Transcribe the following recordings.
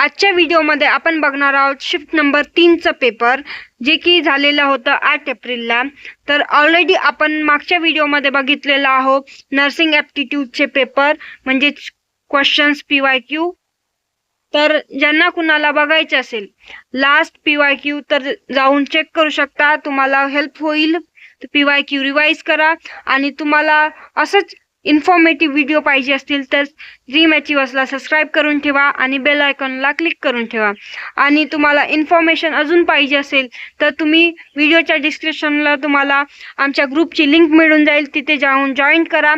आजच्या व्हिडिओमध्ये आपण बघणार आहोत शिफ्ट नंबर 3चा पेपर, जे की झालेला होता 8 एप्रिलला. तर ऑलरेडी आपण मागच्या व्हिडिओमध्ये बघितलेला आहोत नर्सिंग ॲप्टिट्यूडचे पेपर, म्हणजे क्वेश्चन्स PYQ. तर ज्यांना कुणाला बघायचे असेल लास्ट PYQ तर जाऊन चेक करू शकता, तुम्हाला हेल्प होईल. PYQ रिवाइज करा आणि तुम्हाला असंच इन्फॉर्मेटिव्ह व्हिडिओ पाहिजे असतील तर ड्रीम अचिव्हर्सला सबस्क्राईब करून ठेवा आणि बेल आयकॉनला क्लिक करून ठेवा. आणि तुम्हाला इन्फॉर्मेशन अजून पाहिजे असेल तर तुम्ही व्हिडिओच्या डिस्क्रिप्शनला तुम्हाला आमच्या ग्रुपची लिंक मिळून जाईल, तिथे जाऊन जॉईन करा.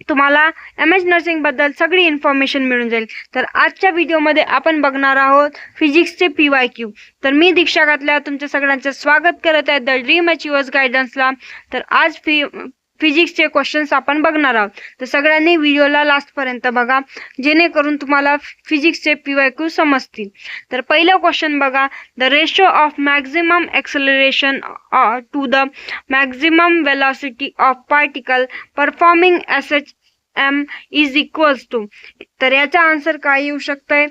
तुम्हाला MS नर्सिंग बद्दल सगळी इन्फॉर्मेशन मिळून जाईल. तर आजच्या व्हिडिओमध्ये आपण बघणार आहोत फिजिक्सचे PYQ. तर मी दीक्षा घातल्या तुमच्या सगळ्यांचं स्वागत करत आहे द ड्रीम अचिव्हर्स गायडन्सला. तर आज फिजिक्सचे क्वेश्चन्स आपण बघणार आहोत. तर सगळ्यांनी व्हिडिओला लास्टपर्यंत बघा, जेणेकरून तुम्हाला फिजिक्सचे PYQ समजतील. तर पहिला क्वेश्चन बघा, the ratio of maximum acceleration to the maximum velocity of particle performing SHM is equals to. तर याचा आन्सर काय येऊ शकतंय?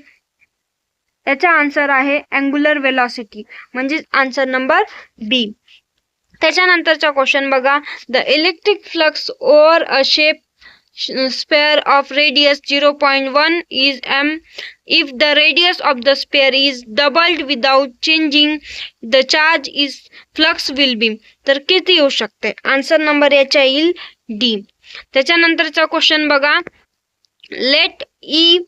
याचा आन्सर आहे अँग्युलर वेलॉसिटी, म्हणजे आन्सर नंबर B. त्याच्यानंतरचा क्वेश्चन बघा, the electric flux over a shape sphere of radius 0.1 is m if the radius of the sphere is doubled without changing the charge is flux will be. तर किती येऊ शकते? Answer number याचा येईल D. त्याच्यानंतरचा question बघा, late E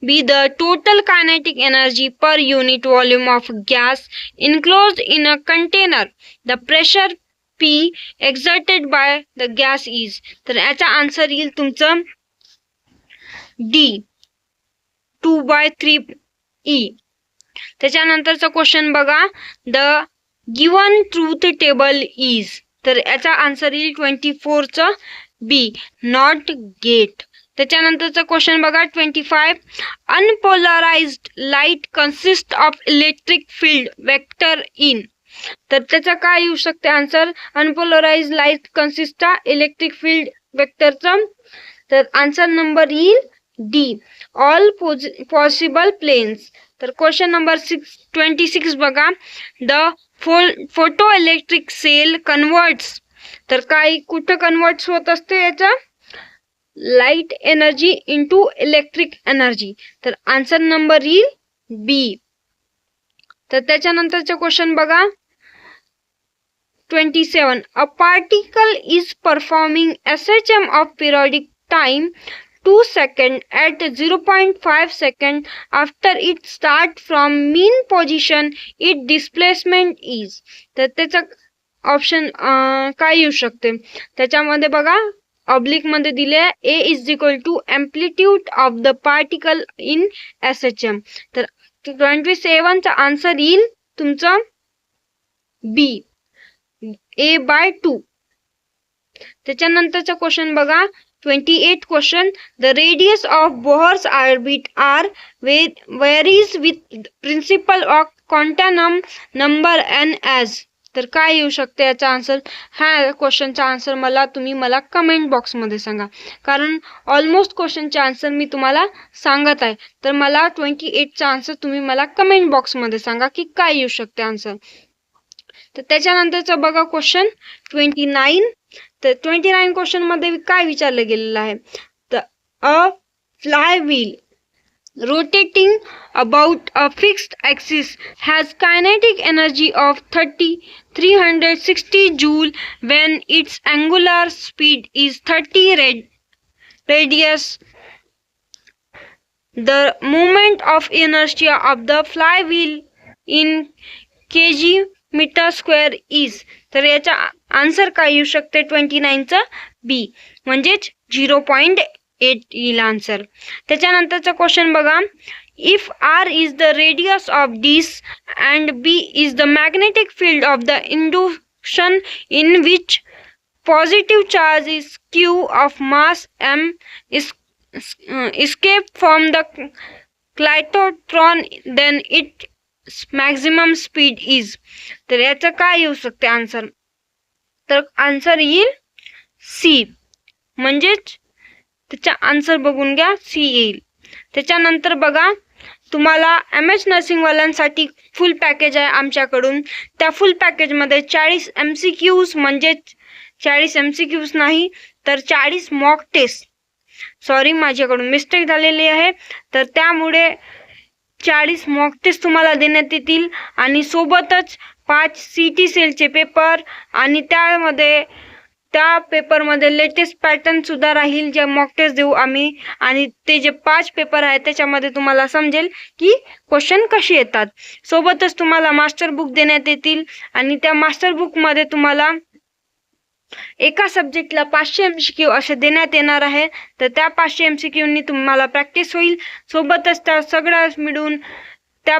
be the total kinetic energy per unit volume of gas enclosed in a container. The pressure P exerted by the gas is. तर याचा answer येईल तुमचं D 2/3E. त्याच्यानंतरचा question बघा, the given truth table is. तर याचा answer येईल 24चा B नॉट गेट. त्याच्यानंतरचा क्वेश्चन बघा 25, unpolarised light consist of electric field vector in. तर त्याचा काय येऊ शकते answer? Unpolarised light consist electric field वेक्टरचा. तर आन्सर नंबर येईल D ऑल पॉसिबल प्लेन्स. तर क्वेश्चन नंबर 26 बघा, the photo electric cell converts. तर काय कुठं कन्वर्ट्स होत असते याचा? Light energy into electric energy. तर आन्सर नंबर येईल B. तर त्याच्यानंतरचा क्वेश्चन बघा 27, a particle is performing SHM of periodic time 2 second at 0.5 second after it start from mean position it displacement is. तर त्याचा ऑप्शन काय येऊ शकते? त्याच्यामध्ये बघा ऑब्लिक मध्ये दिले आहे A is equal to amplitude of the particle in SHM. तर 27चा आन्सर येईल तुमचा B A/2. त्याच्यानंतरचा क्वेश्चन बघा 28 question, the radius of Bohr's orbit r varies with principal of quantum number n as. तर काय येऊ शकते याचा आन्सर? ह्या क्वेश्चनचा आन्सर मला कमेंट बॉक्समध्ये सांगा, कारण ऑलमोस्ट क्वेश्चनचे आन्सर मी तुम्हाला सांगत आहे. तर मला 28चा आन्सर तुम्ही मला कमेंट बॉक्समध्ये सांगा की काय येऊ शकते आन्सर. तर त्याच्यानंतरचा बघा क्वेश्चन 29. तर 29 क्वेश्चन मध्ये काय विचारलं गेलेलं आहे? तर a flywheel rotating about a fixed axis has kinetic energy of 360 joule when its angular speed is 30 radius. The moment of inertia of the flywheel in kg metre square is. तर याचा answer काय येऊ शकते 29चा B म्हणजेच 0.8 येईल answer. त्याच्यानंतरचा question बघा, if R is the radius of disc and B is the magnetic field of the induction in which positive charge is Q of mass M is escape from the cyclotron then its maximum speed is. तर याचा काय येऊ शकते answer? तर answer येईल C, म्हणजेच त्याचा answer बघून घ्या C येईल. त्याच्यानंतर बघा तुम्हाला MS नर्सिंगवाल्यांसाठी फुल पॅकेज आहे आमच्याकडून. त्या फुल पॅकेजमध्ये 40 MCQs म्हणजे 40 MCQs नाही तर 40 मॉक टेस्ट, सॉरी माझ्याकडून मिस्टेक झालेली आहे. तर त्यामुळे 40 मॉक टेस्ट तुम्हाला देण्यात येतील आणि सोबतच 5 CT सेलचे पेपर आणि त्या पेपरमध्ये लेटेस्ट पॅटर्न सुद्धा राहील जे मॉक टेस्ट देऊ आम्ही. आणि ते जे 5 पेपर आहेत त्याच्यामध्ये तुम्हाला समजेल की क्वेश्चन कसे येतात. सोबतच तुम्हाला मास्टर बुक देण्यात येतील आणि त्या मास्टर बुकमध्ये तुम्हाला एका सब्जेक्टला 500 MCQ असे देण्यात येणार आहे. तर त्या 500 MCQनी तुम्हाला प्रॅक्टिस होईल. सोबतच त्या सगळ्या मिळून त्या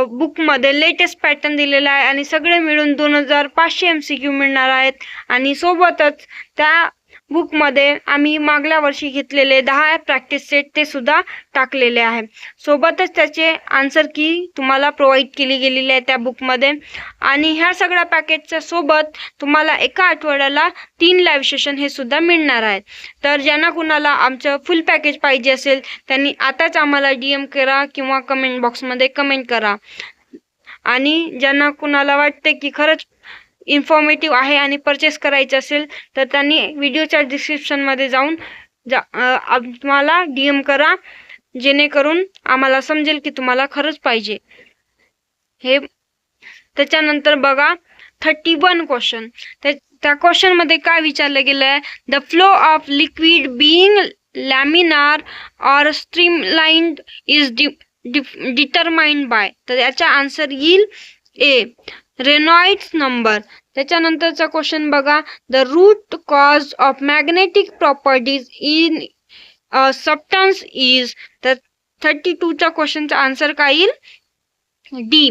बुकमध्ये लेटेस्ट पॅटर्न दिलेला आहे आणि सगळे मिळून 2500 MCQ मिळणार आहेत. आणि सोबतच त्या बुकमध्ये आम्ही मागल्या वर्षी घेतलेले 10 प्रॅक्टिस सेट ते सुद्धा टाकलेले आहे. सोबतच त्याचे आन्सर की तुम्हाला प्रोव्हाइड केली गेलेली आहे त्या बुकमध्ये. आणि ह्या सगळ्या पॅकेजच्या सोबत तुम्हाला एका आठवड्याला 3 लाईव्ह सेशन हे सुद्धा मिळणार आहेत. तर ज्यांना कुणाला आमचं फुल पॅकेज पाहिजे असेल त्यांनी आताच आम्हाला DM करा किंवा कमेंट बॉक्समध्ये कमेंट करा. आणि ज्यांना कुणाला वाटते की खरंच इन्फॉर्मेटिव्ह आहे आणि परचेस करायचं असेल तर त्यांनी व्हिडिओच्या डिस्क्रिप्शनमध्ये जाऊन आम्हाला DM करा, जेणेकरून आम्हाला समजेल की तुम्हाला खरंच पाहिजे हे. त्याच्यानंतर बघा 31 क्वेश्चन. त्या क्वेश्चनमध्ये काय विचारलं गेलं आहे, the flow of liquid being laminar or streamlined is determined by. तर याचा आन्सर येईल A, रेनॉल्ड्स नंबर. त्याच्यानंतरचा क्वेश्चन बघा, the root cause of magnetic properties in substance is. तर 32च्या क्वेश्चनचा आन्सर काय येईल D,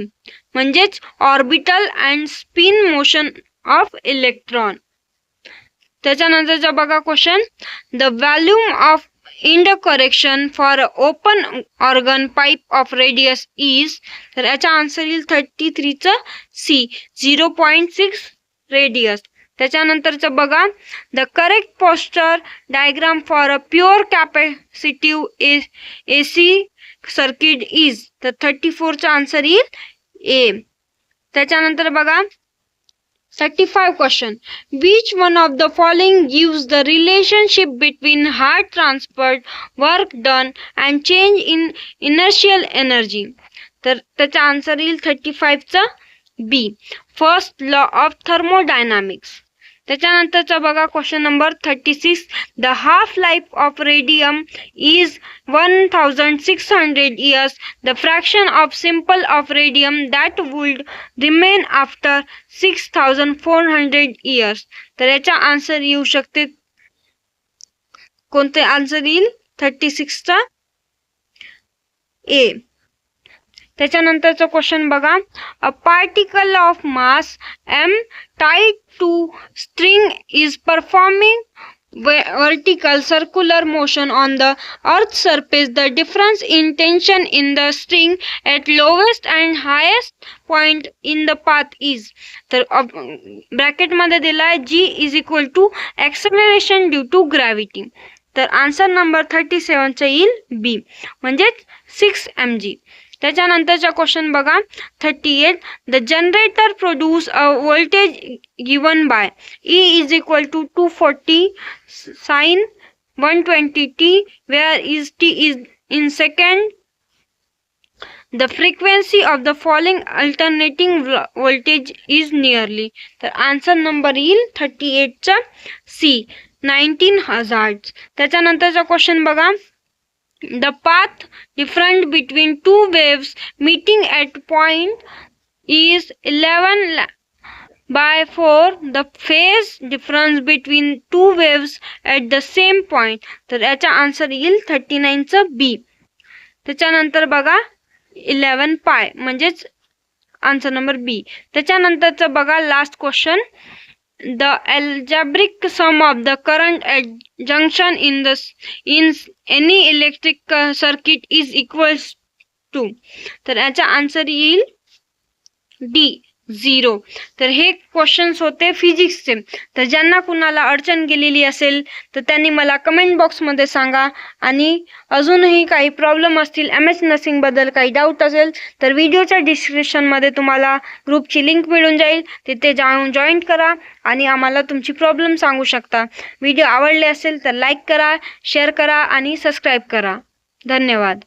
म्हणजेच orbital and spin motion of electron. त्याच्यानंतरचा बघा question, the volume of end correction for open organ pipe of radius is. तर याचा आन्सर येईल 33चं C, 0.6 रेडियस. त्याच्यानंतरचं बघा, the correct poster diagram for a pure capacitive AC circuit is. तर 34चा answer येईल A. त्याच्यानंतर बघा 35 question, which one of the following gives the relationship between heart transport, work done and change in inertial energy. तर त्याचा answer येईल 35चा B, first law of thermodynamics. त्याच्यानंतरचा बघा question number 36, the half life of radium is 1600 years. The fraction of sample of radium that would remain after 6400 years. तर याचा answer येऊ शकते, कोणते आन्सर येईल 36चा A. त्याच्यानंतरचा क्वेश्चन बघा, a particle of mass m tied to string is performing vertical circular motion on the earth's surface. The difference in tension in the string at lowest and highest point in the path is. तर bracket मध्ये दिला आहे G is equal to acceleration due to gravity. तर answer number 37चा येईल B, म्हणजेच 6 mg. त्याच्यानंतरचा question बघा 38, the generator produce a voltage given by E is equal to 240 sin 120t where is t is in second. The frequency of the following alternating voltage is nearly. तर answer number येईल 38चा C, 19 Hz. त्याच्यानंतरचा question बघा, the path difference between two waves meeting at point is 11/4 the phase difference between two waves at the same point. तर याचा answer येईल 39चा B. त्याच्यानंतर बघा 11 पाय म्हणजेच आन्सर नंबर B. त्याच्यानंतरचं बघा last question, the algebraic sum of the current at junction in any electric circuit is equals to. तर याचा आन्सर येईल D, 0. तर हे क्वेश्चन्स होते फिजिक्सचे. तर ज्यांना कुणाला अडचण गेलेली असेल तर त्यांनी मला कमेंट बॉक्समध्ये सांगा. आणि अजूनही काही प्रॉब्लेम असतील, MS नर्सिंगबद्दल काही डाऊट असेल तर व्हिडिओच्या डिस्क्रिप्शनमध्ये तुम्हाला ग्रुपची लिंक मिळून जाईल. तिथे जाऊन जॉईन करा आणि आम्हाला तुमची प्रॉब्लेम सांगू शकता. व्हिडिओ आवडले असेल तर लाईक करा, शेअर करा आणि सबस्क्राईब करा. धन्यवाद.